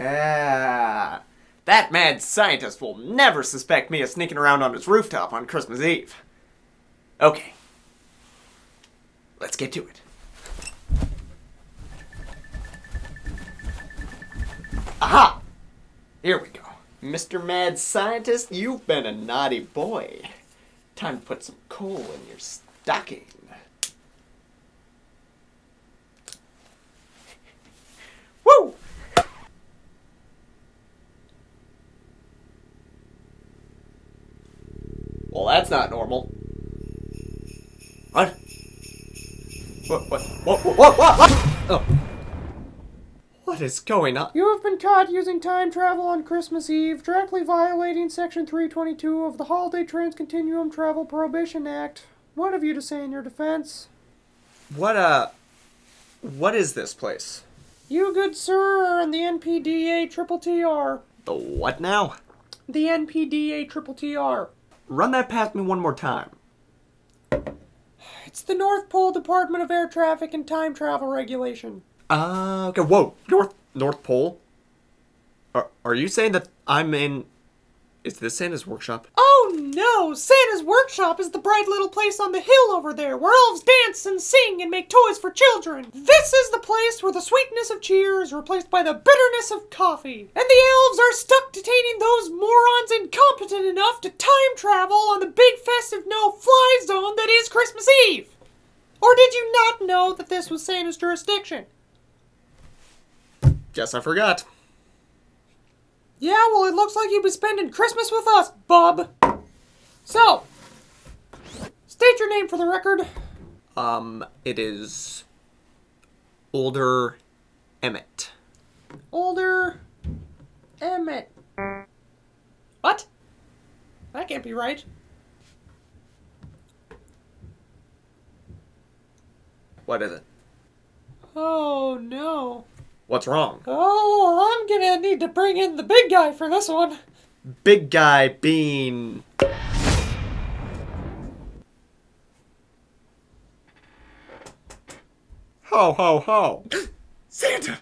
Yeah. That mad scientist will never suspect me of sneaking around on his rooftop on Christmas Eve. Okay. Let's get to it. Aha! Here we go. Mr. Mad Scientist, you've been a naughty boy. Time to put some coal in your stocking. Woo! Well, that's not normal. What? What? Oh. What is going on? You have been caught using time travel on Christmas Eve, directly violating Section 322 of the Holiday Transcontinuum Travel Prohibition Act. What have you to say in your defense? What is this place? You, good sir, are in the NPDA Triple TR. The what now? The NPDA Triple TR. Run that past me one more time. It's the North Pole Department of Air Traffic and Time Travel Regulation. Okay, whoa. North Pole? Are you saying that I'm in... Is this Santa's workshop? Oh no! Santa's workshop is the bright little place on the hill over there, where elves dance and sing and make toys for children. This is the place where the sweetness of cheer is replaced by the bitterness of coffee. And the elves are stuck detaining those morons incompetent enough to time travel on the big festive no-fly zone that is Christmas Eve. Or did you not know that this was Santa's jurisdiction? Guess I forgot. Yeah, well, it looks like you've been spending Christmas with us, bub. So, state your name for the record. It is... Older Emmett. Older Emmett. What? That can't be right. What is it? Oh, no. What's wrong? Oh, I'm gonna need to bring in the big guy for this one. Big guy being... Ho, ho, ho. Santa!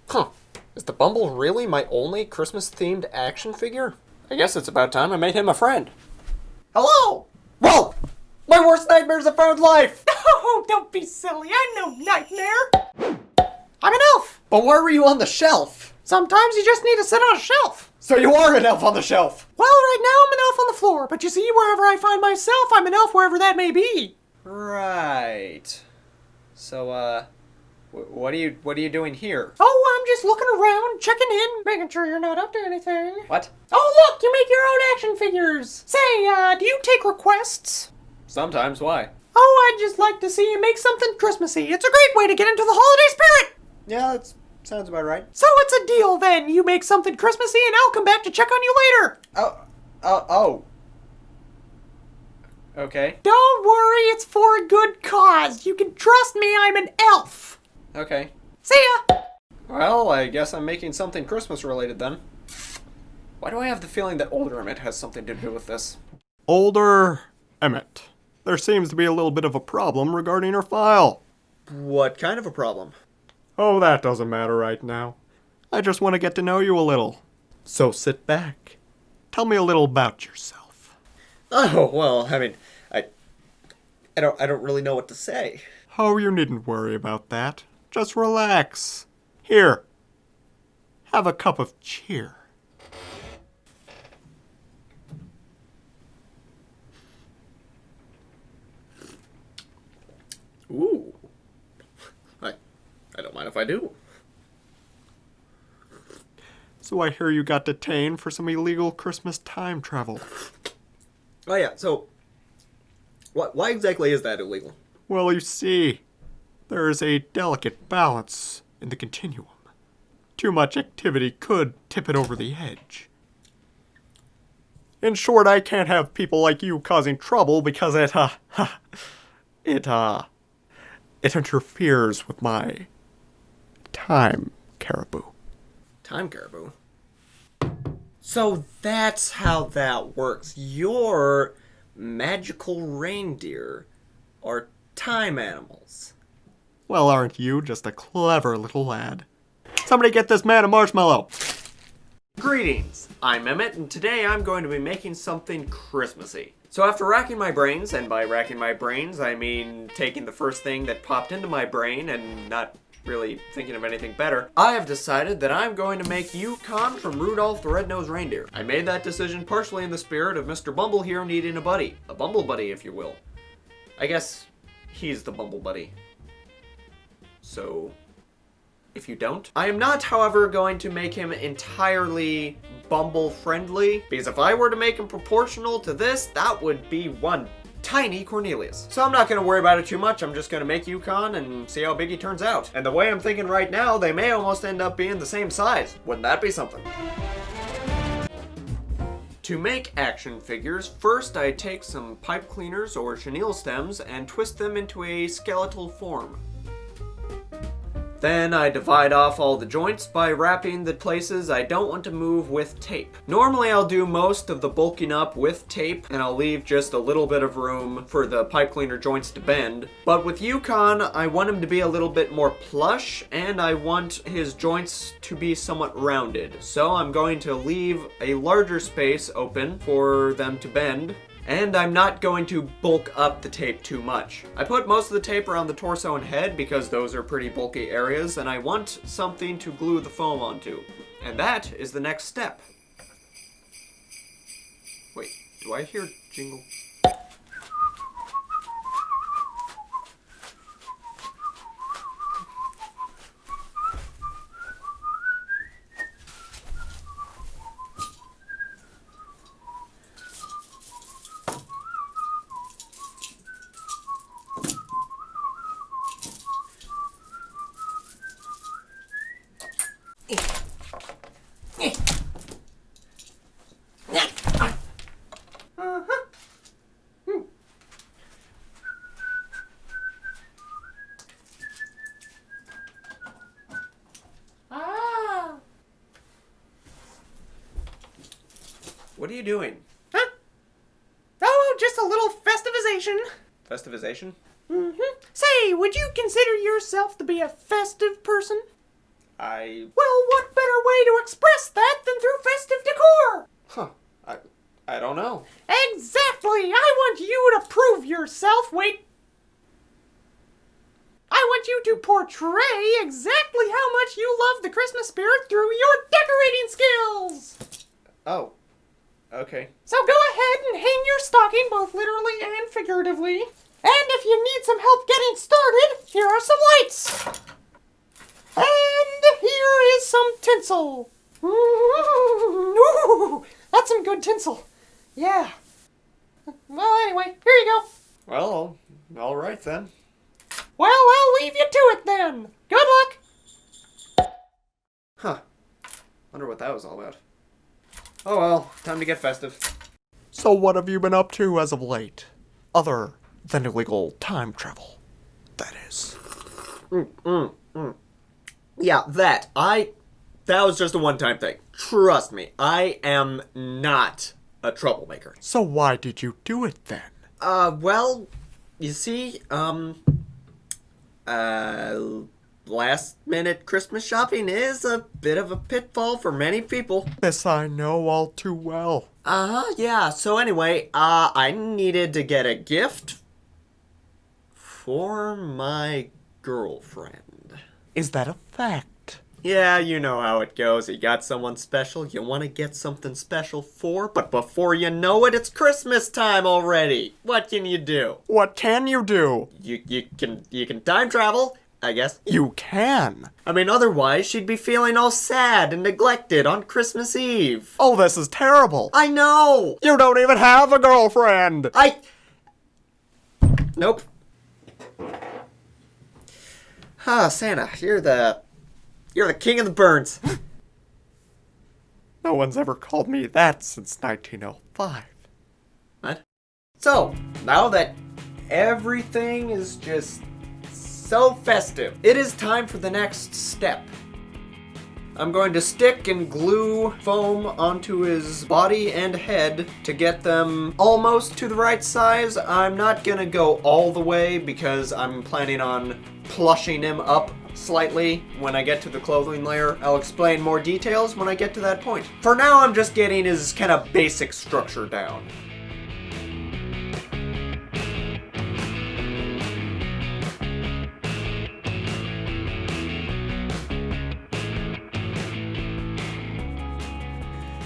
Huh. Is the Bumble really my only Christmas-themed action figure? I guess it's about time I made him a friend. Hello! Whoa! My worst nightmares have found life! Oh, don't be silly. I'm no nightmare. I'm an elf. But why were you on the shelf? Sometimes you just need to sit on a shelf. So you are an elf on the shelf! Well, right now I'm an elf on the floor, but you see, wherever I find myself, I'm an elf wherever that may be. Right. So, what are you doing here? Oh, I'm just looking around, checking in, making sure you're not up to anything. What? Oh, look, you make your own action figures. Say, do you take requests? Sometimes, why? Oh, I'd just like to see you make something Christmassy. It's a great way to get into the holiday spirit. Yeah, that sounds about right. So it's a deal then. You make something Christmassy and I'll come back to check on you later. Oh. Okay. Don't worry, it's for a good cause. You can trust me, I'm an elf. Okay. See ya! Well, I guess I'm making something Christmas related then. Why do I have the feeling that older Emmett has something to do with this? Older Emmett. There seems to be a little bit of a problem regarding her file. What kind of a problem? Oh, that doesn't matter right now. I just want to get to know you a little. So sit back. Tell me a little about yourself. Oh, well, I mean, I don't really know what to say. Oh, you needn't worry about that. Just relax. Here. Have a cup of cheer. Ooh. I don't mind if I do. So I hear you got detained for some illegal Christmas time travel. Oh yeah, so why exactly is that illegal? Well, you see, there is a delicate balance in the continuum. Too much activity could tip it over the edge. In short, I can't have people like you causing trouble because it interferes with my time, Caribou. Time caribou? So that's how that works. Your magical reindeer are time animals. Well, aren't you just a clever little lad? Somebody get this man a marshmallow. Greetings, I'm Emmett, and today I'm going to be making something Christmassy. So after racking my brains, and by racking my brains, I mean taking the first thing that popped into my brain and not really thinking of anything better, I have decided that I'm going to make Yukon from Rudolph the Red-Nosed Reindeer. I made that decision partially in the spirit of Mr. Bumble here needing a buddy. A Bumble Buddy, if you will. I guess he's the Bumble Buddy. So, if you don't. I am not, however, going to make him entirely Bumble-friendly, because if I were to make him proportional to this, that would be one tiny Cornelius. So I'm not going to worry about it too much. I'm just going to make Yukon and see how big he turns out. And the way I'm thinking right now, they may almost end up being the same size. Wouldn't that be something? To make action figures, first I take some pipe cleaners or chenille stems and twist them into a skeletal form. Then I divide off all the joints by wrapping the places I don't want to move with tape. Normally I'll do most of the bulking up with tape and I'll leave just a little bit of room for the pipe cleaner joints to bend. But with Yukon, I want him to be a little bit more plush and I want his joints to be somewhat rounded. So I'm going to leave a larger space open for them to bend. And I'm not going to bulk up the tape too much. I put most of the tape around the torso and head because those are pretty bulky areas and I want something to glue the foam onto. And that is the next step. Wait, do I hear jingle? What are you doing? Huh? Oh, just a little festivization. Festivization? Mm-hmm. Say, would you consider yourself to be a festive person? Well, what better way to express that than through festive decor? I don't know. Exactly! I want you to prove yourself. Wait. I want you to portray exactly how much you love the Christmas spirit through your decorating skills! Oh. Okay. So go ahead and hang your stocking both literally and figuratively. And if you need some help getting started, here are some lights. And here is some tinsel. Ooh, that's some good tinsel. Yeah. Well, anyway, here you go. Well, all right then. Well, I'll leave you to it then. Good luck. Huh. Wonder what that was all about. Oh well, time to get festive. So what have you been up to as of late? Other than illegal time travel, that is. Yeah, that was just a one-time thing. Trust me, I am not a troublemaker. So why did you do it then? Well, you see, last-minute Christmas shopping is a bit of a pitfall for many people. This I know all too well. Yeah. So anyway, I needed to get a gift for my girlfriend. Is that a fact? Yeah, you know how it goes. You got someone special you want to get something special for, but before you know it, it's Christmas time already. What can you do? What can you do? You can time travel, I guess. You can. I mean, otherwise she'd be feeling all sad and neglected on Christmas Eve. Oh, this is terrible. I know! You don't even have a girlfriend. Nope. Santa, you're the king of the burns. No one's ever called me that since 1905. What? So, now that everything is just so festive, it is time for the next step. I'm going to stick and glue foam onto his body and head to get them almost to the right size. I'm not gonna go all the way because I'm planning on plushing him up slightly when I get to the clothing layer. I'll explain more details when I get to that point. For now, I'm just getting his kind of basic structure down.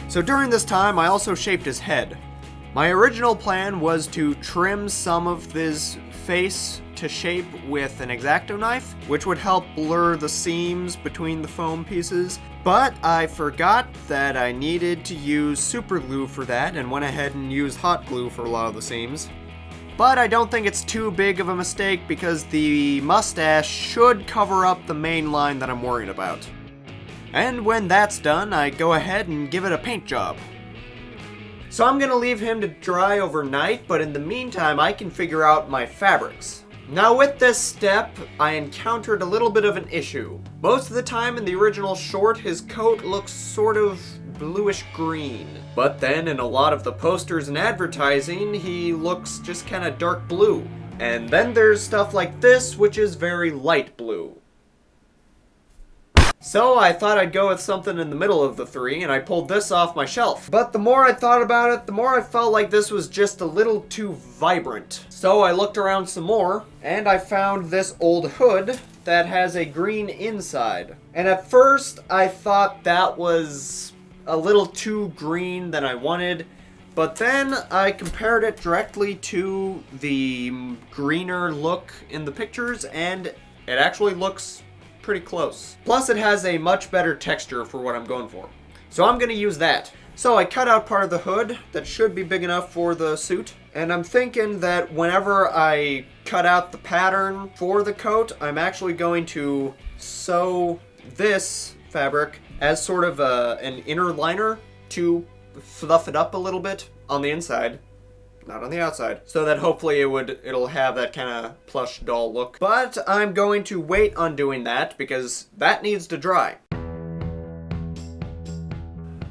So during this time, I also shaped his head. My original plan was to trim some of his face to shape with an X-Acto knife, which would help blur the seams between the foam pieces, but I forgot that I needed to use super glue for that and went ahead and used hot glue for a lot of the seams. But I don't think it's too big of a mistake because the mustache should cover up the main line that I'm worried about. And when that's done, I go ahead and give it a paint job. So I'm gonna leave him to dry overnight, but in the meantime, I can figure out my fabrics. Now with this step, I encountered a little bit of an issue. Most of the time in the original short, his coat looks sort of bluish green. But then in a lot of the posters and advertising, he looks just kind of dark blue. And then there's stuff like this, which is very light blue. So I thought I'd go with something in the middle of the three, and I pulled this off my shelf. But the more I thought about it, the more I felt like this was just a little too vibrant. So I looked around some more, and I found this old hood that has a green inside. And at first, I thought that was a little too green than I wanted, but then I compared it directly to the greener look in the pictures, and it actually looks pretty close. Plus it has a much better texture for what I'm going for. So I'm gonna use that. So I cut out part of the hood that should be big enough for the suit. And I'm thinking that whenever I cut out the pattern for the coat, I'm actually going to sew this fabric as sort of an inner liner to fluff it up a little bit on the inside. Not on the outside, so that hopefully it'll have that kind of plush doll look. But I'm going to wait on doing that because that needs to dry.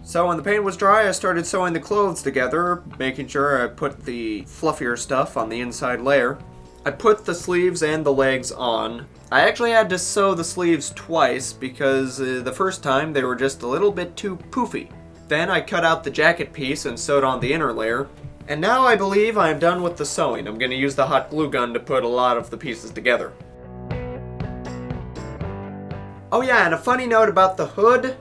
So when the paint was dry, I started sewing the clothes together, making sure I put the fluffier stuff on the inside layer. I put the sleeves and the legs on. I actually had to sew the sleeves twice because the first time they were just a little bit too poofy. Then I cut out the jacket piece and sewed on the inner layer. And now I believe I'm done with the sewing. I'm going to use the hot glue gun to put a lot of the pieces together. Oh yeah, and a funny note about the hood.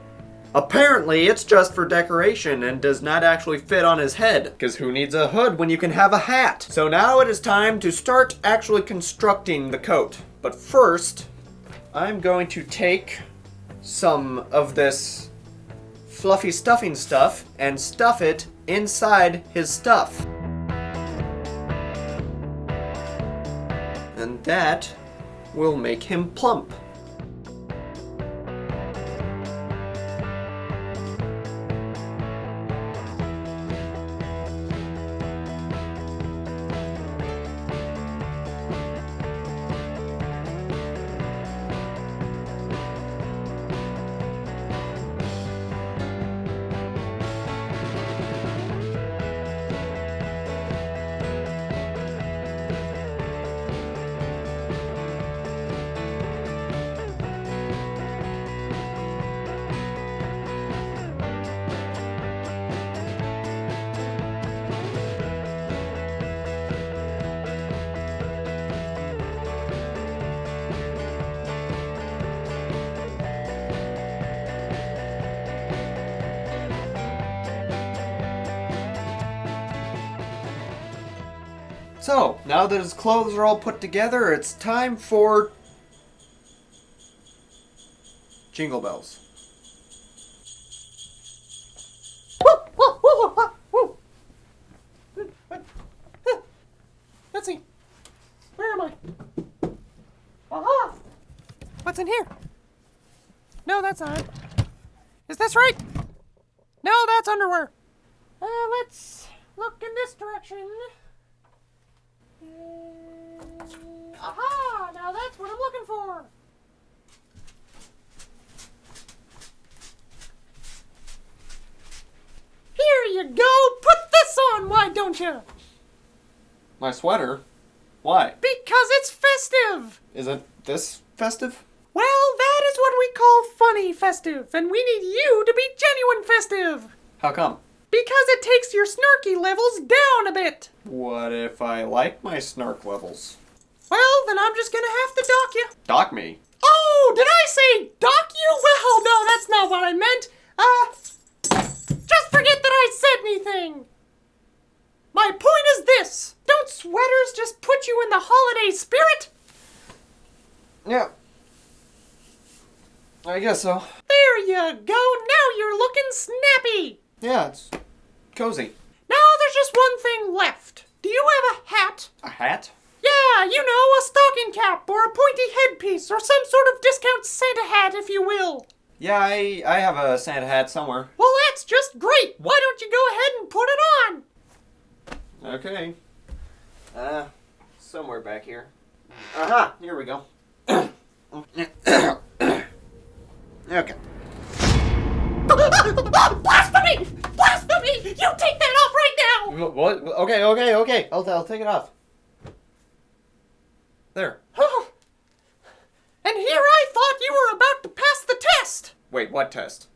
Apparently it's just for decoration and does not actually fit on his head. Because who needs a hood when you can have a hat? So now it is time to start actually constructing the coat. But first, I'm going to take some of this fluffy stuffing stuff and stuff it inside his stuff. And that will make him plump. So, now that his clothes are all put together, it's time for Jingle Bells. Let's see. Where am I? Aha! What's in here? No, that's not it. Is this right? No, that's underwear. Let's look in this direction. Aha! Now that's what I'm looking for. Here you go. Put this on, why don't you? My sweater? Why? Because it's festive. Isn't this festive? Well, that is what we call funny festive, and we need you to be genuine festive. How come? Because it takes your snarky levels down a bit. What if I like my snark levels? Well, then I'm just gonna have to dock you. Dock me? Oh, did I say dock you? Well, no, that's not what I meant. Just forget that I said anything. My point is this. Don't sweaters just put you in the holiday spirit? Yeah. I guess so. There you go. Now you're looking snappy. Yeah, it's cozy. Now there's just one thing left. Do you have a hat? A hat? Yeah, you know, a stocking cap or a pointy headpiece or some sort of discount Santa hat, if you will. Yeah, I have a Santa hat somewhere. Well, that's just great. Why don't you go ahead and put it on? Okay. Somewhere back here. Aha! Here we go. Okay. Blasphemy! Blasphemy! You take that off right now! What? Okay. I'll take it off. There. And here I thought you were about to pass the test! Wait, what test?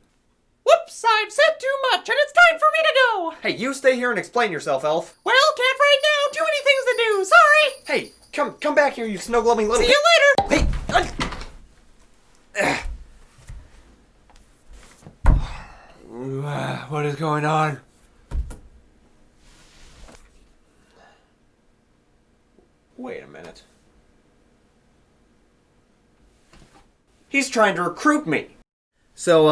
Whoops, I've said too much and it's time for me to go! Hey, you stay here and explain yourself, Elf. Well, can't right now, too many things to do, sorry! Hey, come back here, you snow-glowing little... See you later! Hey! What is going on? Wait a minute. He's trying to recruit me. So,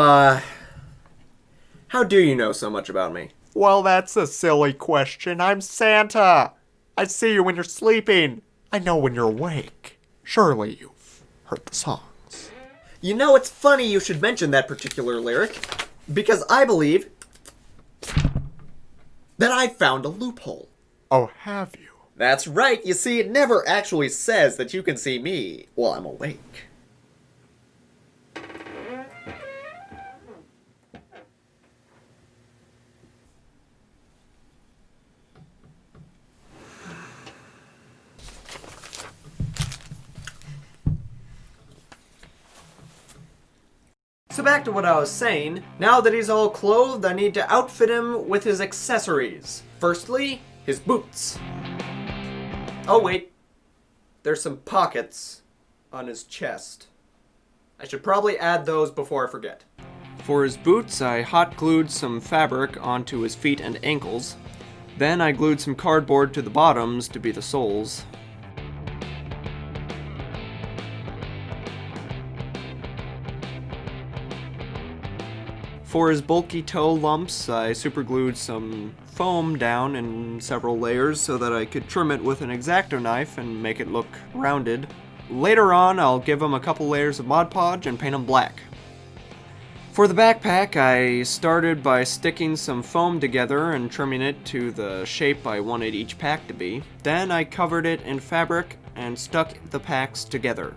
how do you know so much about me? Well, that's a silly question. I'm Santa. I see you when you're sleeping. I know when you're awake. Surely you've heard the songs. You know, it's funny you should mention that particular lyric, because I believe that I found a loophole. Oh, have you? That's right. You see, it never actually says that you can see me while I'm awake. So back to what I was saying, now that he's all clothed, I need to outfit him with his accessories. Firstly, his boots. Oh wait, there's some pockets on his chest. I should probably add those before I forget. For his boots, I hot glued some fabric onto his feet and ankles. Then I glued some cardboard to the bottoms to be the soles. For his bulky toe lumps, I superglued some foam down in several layers so that I could trim it with an X-Acto knife and make it look rounded. Later on, I'll give him a couple layers of Mod Podge and paint him black. For the backpack, I started by sticking some foam together and trimming it to the shape I wanted each pack to be. Then I covered it in fabric and stuck the packs together.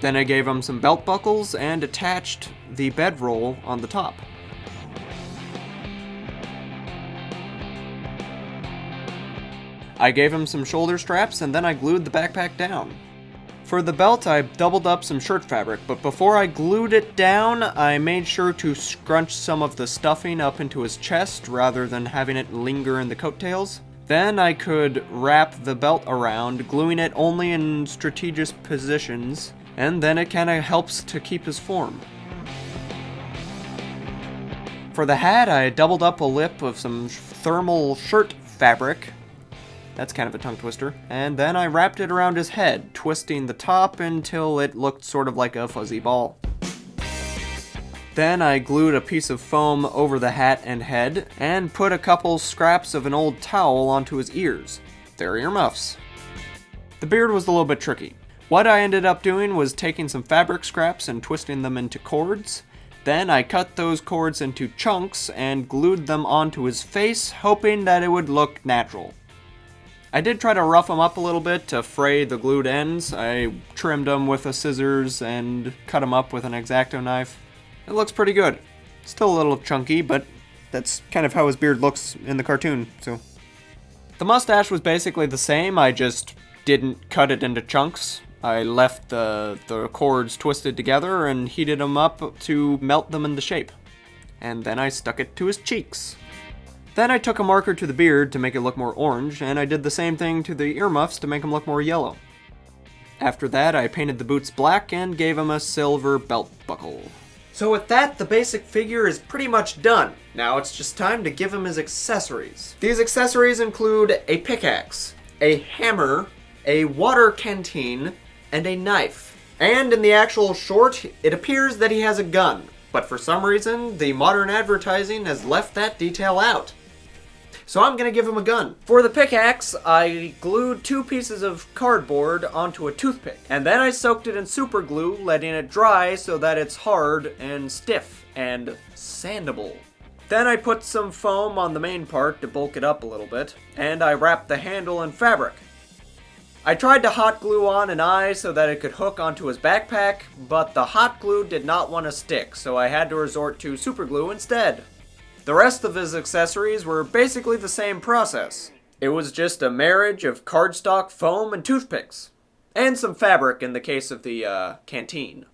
Then I gave him some belt buckles and attached the bedroll on the top. I gave him some shoulder straps and then I glued the backpack down. For the belt, I doubled up some shirt fabric, but before I glued it down, I made sure to scrunch some of the stuffing up into his chest rather than having it linger in the coattails. Then I could wrap the belt around, gluing it only in strategic positions, and then it kind of helps to keep his form. For the hat, I doubled up a lip of some thermal shirt fabric. That's kind of a tongue twister. And then I wrapped it around his head, twisting the top until it looked sort of like a fuzzy ball. Then I glued a piece of foam over the hat and head, and put a couple scraps of an old towel onto his ears. They're earmuffs. The beard was a little bit tricky. What I ended up doing was taking some fabric scraps and twisting them into cords. Then I cut those cords into chunks and glued them onto his face, hoping that it would look natural. I did try to rough them up a little bit to fray the glued ends. I trimmed them with a scissors and cut them up with an X-Acto knife. It looks pretty good. Still a little chunky, but that's kind of how his beard looks in the cartoon, so. The mustache was basically the same, I just didn't cut it into chunks. I left the cords twisted together and heated them up to melt them into shape. And then I stuck it to his cheeks. Then I took a marker to the beard to make it look more orange, and I did the same thing to the earmuffs to make them look more yellow. After that, I painted the boots black and gave him a silver belt buckle. So with that, the basic figure is pretty much done. Now it's just time to give him his accessories. These accessories include a pickaxe, a hammer, a water canteen, and a knife. And in the actual short, it appears that he has a gun, but for some reason, the modern advertising has left that detail out. So I'm gonna give him a gun. For the pickaxe, I glued 2 pieces of cardboard onto a toothpick, and then I soaked it in super glue, letting it dry so that it's hard and stiff and sandable. Then I put some foam on the main part to bulk it up a little bit, and I wrapped the handle in fabric. I tried to hot glue on an eye so that it could hook onto his backpack, but the hot glue did not want to stick, so I had to resort to super glue instead. The rest of his accessories were basically the same process. It was just a marriage of cardstock, foam, and toothpicks. And some fabric in the case of the canteen.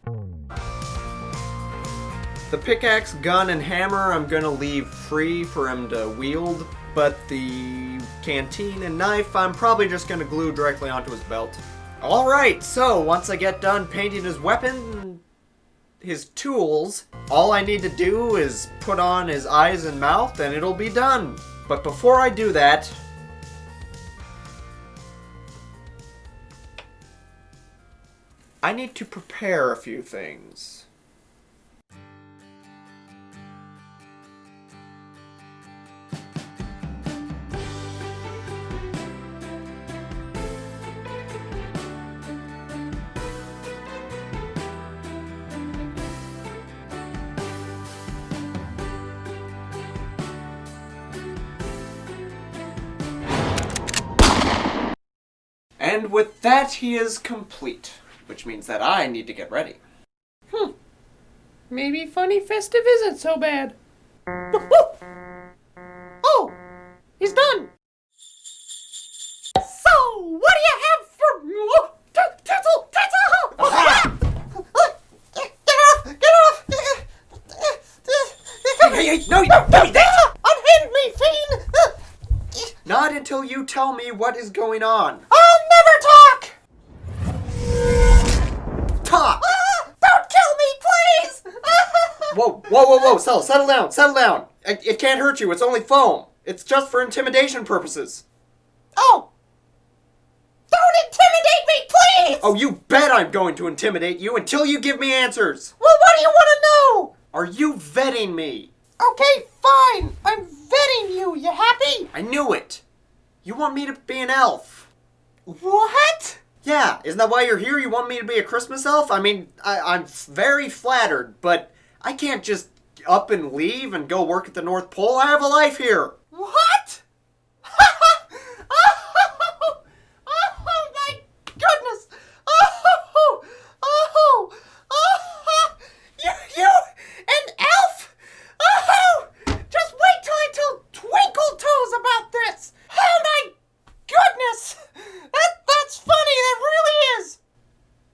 The pickaxe, gun, and hammer I'm gonna leave free for him to wield, but the canteen and knife I'm probably just gonna glue directly onto his belt. Alright, so once I get done painting his weapon, his tools, all I need to do is put on his eyes and mouth and it'll be done. But before I do that, I need to prepare a few things. And with that, he is complete, which means that I need to get ready. Maybe Funny Festive isn't so bad. Oh, he's done. So, what do you have for me? Tinsel! Get off! Hey, no, give me that! Unhand me, fiend! Not until you tell me what is going on. I'll never talk! Talk! Don't kill me, please! Whoa, settle down. It can't hurt you, it's only foam. It's just for intimidation purposes. Oh! Don't intimidate me, please! Oh, you bet I'm going to intimidate you until you give me answers. Well, what do you want to know? Are you vetting me? Okay, fine. I'm vetting you. You happy? I knew it. You want me to be an elf. What? Yeah, isn't that why you're here? You want me to be a Christmas elf? I mean, I'm very flattered, but I can't just up and leave and go work at the North Pole. I have a life here. What? Oh my goodness! You an elf? Just wait till I tell Twinkle Toes about this. Oh my goodness! That's funny. That really is.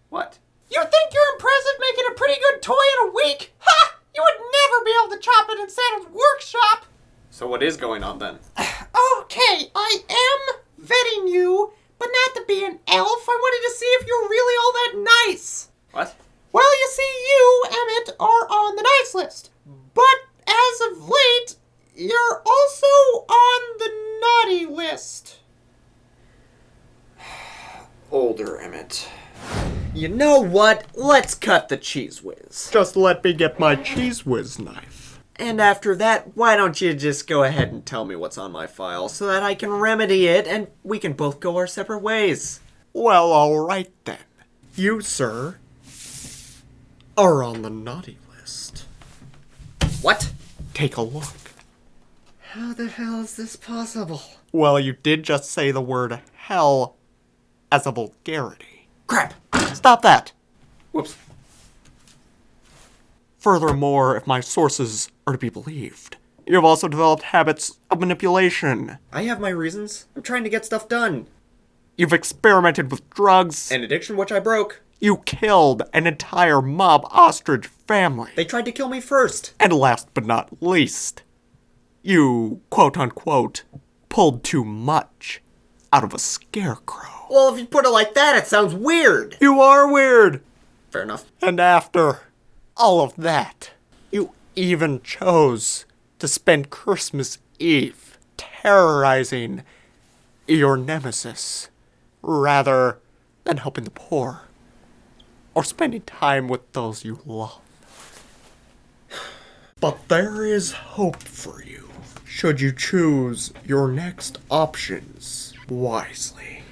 What? You think you're impressive making a pretty good toy in a week? Ha! You would never be able to chop it in Santa's workshop. So what is going on then? Okay, I am vetting you, but not to be an elf. I wanted to see if you're really all that nice. What? Well, you see, you, Emmett, are on the nice list. But as of late, you're also on the naughty list. Older Emmett. You know what? Let's cut the cheese whiz. Just let me get my cheese whiz knife. And after that, why don't you just go ahead and tell me what's on my file so that I can remedy it and we can both go our separate ways. Well, alright then. You, sir, are on the naughty list. What? Take a look. How the hell is this possible? Well, you did just say the word hell as a vulgarity. Crap! Stop that! Whoops. Furthermore, if my sources are to be believed, you have also developed habits of manipulation. I have my reasons. I'm trying to get stuff done. You've experimented with drugs. An addiction which I broke. You killed an entire mob ostrich family. They tried to kill me first. And last but not least, you, quote-unquote, pulled too much out of a scarecrow. Well, if you put it like that, it sounds weird. You are weird. Fair enough. And after all of that, you even chose to spend Christmas Eve terrorizing your nemesis rather than helping the poor or spending time with those you love. But there is hope for you, should you choose your next options wisely.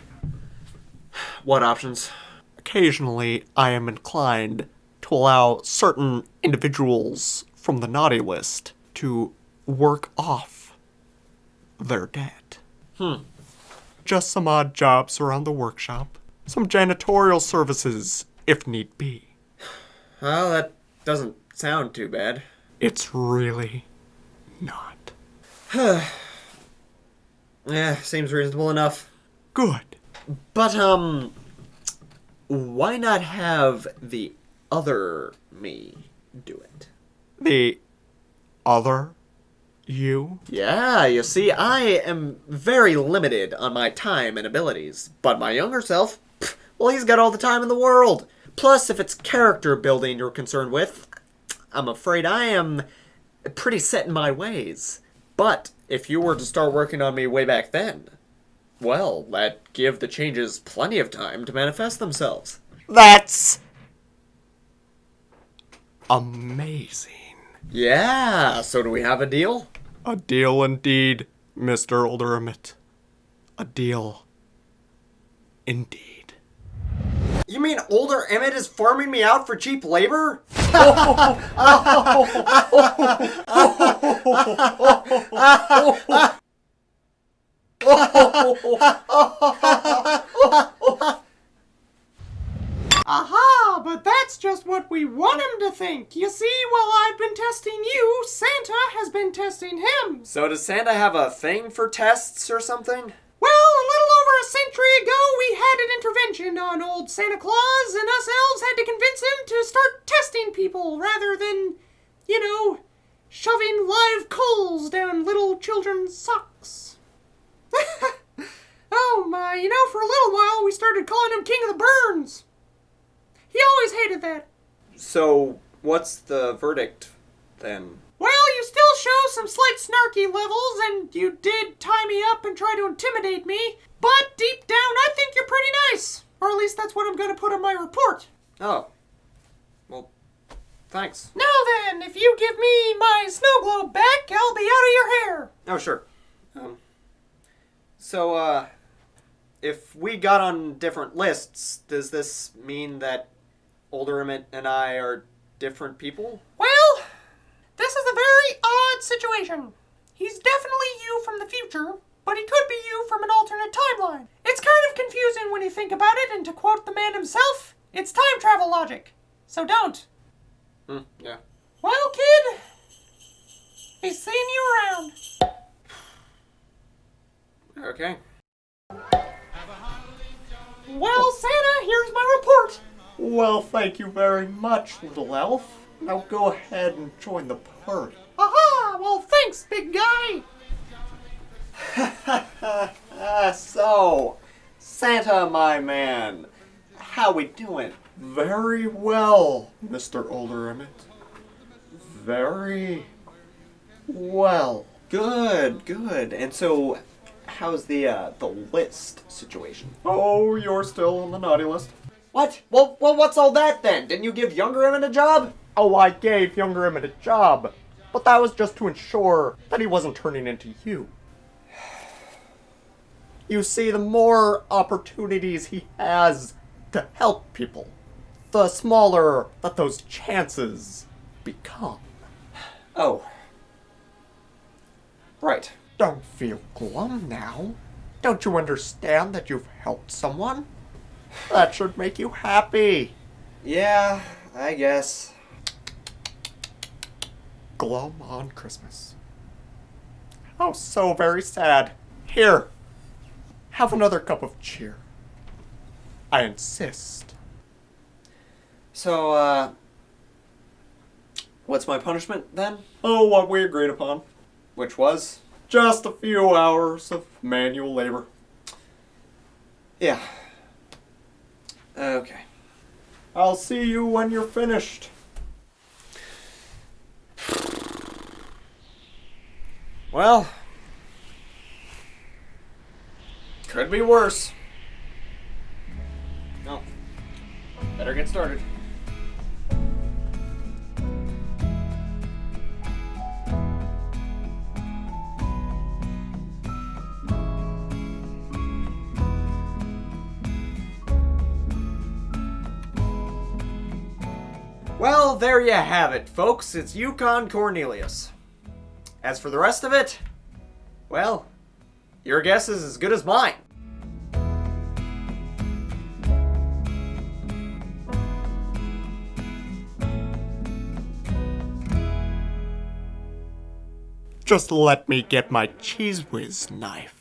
What options? Occasionally, I am inclined to allow certain individuals from the naughty list to work off their debt. Just some odd jobs around the workshop, some janitorial services if need be. Well, that doesn't sound too bad. It's really not. Yeah, seems reasonable enough. Good. But, why not have the other me do it? The other you? Yeah, you see, I am very limited on my time and abilities. But my younger self, well, he's got all the time in the world. Plus, if it's character building you're concerned with, I'm afraid I am pretty set in my ways. But if you were to start working on me way back then, well, that'd give the changes plenty of time to manifest themselves. That's amazing. Yeah, so do we have a deal? A deal indeed, Mr. Older Emmett. A deal indeed. You mean older Emmett is farming me out for cheap labor? Aha, but that's just what we want him to think. You see, while I've been testing you, Santa has been testing him. So does Santa have a thing for tests or something? Well, a little over a century ago, we had an intervention on old Santa Claus, and us elves had to convince him to start testing people rather than, shoving live coals down little children's socks. Oh my, for a little while we started calling him King of the Burns. He always hated that. So, what's the verdict, then? Well, you still show some slight snarky levels, and you did tie me up and try to intimidate me, but deep down I think you're pretty nice. Or at least that's what I'm going to put on my report. Oh. Well, thanks. Now then, if you give me my snow globe back, I'll be out of your hair. Oh, sure. So, if we got on different lists, does this mean that older Emmett and I are different people? Well, this is a very odd situation. He's definitely you from the future, but he could be you from an alternate timeline. It's kind of confusing when you think about it, and to quote the man himself, it's time travel logic. So don't. Yeah. Well, kid, be seeing you around. Okay. Well, Santa, here's my report. Well, thank you very much, little elf. Now go ahead and join the party. Aha! Well, thanks, big guy. So, Santa, my man, how we doing? Very well, Mr. Older Emmett. Very well. Good, good. And so, how's the list situation? Oh, you're still on the naughty list. What? Well, what's all that then? Didn't you give younger Emmett a job? Oh, I gave younger Emmett a job, but that was just to ensure that he wasn't turning into you. You see, the more opportunities he has to help people, the smaller that those chances become. Oh. Right. Don't feel glum now. Don't you understand that you've helped someone? That should make you happy. Yeah, I guess. Glum on Christmas. How so very sad. Here, have another cup of cheer. I insist. So, what's my punishment then? Oh, what we agreed upon. Which was? Just a few hours of manual labor. Yeah. Okay. I'll see you when you're finished. Well, could be worse. No. Better get started. Well, there you have it, folks. It's Yukon Cornelius. As for the rest of it, well, your guess is as good as mine. Just let me get my cheese whiz knife.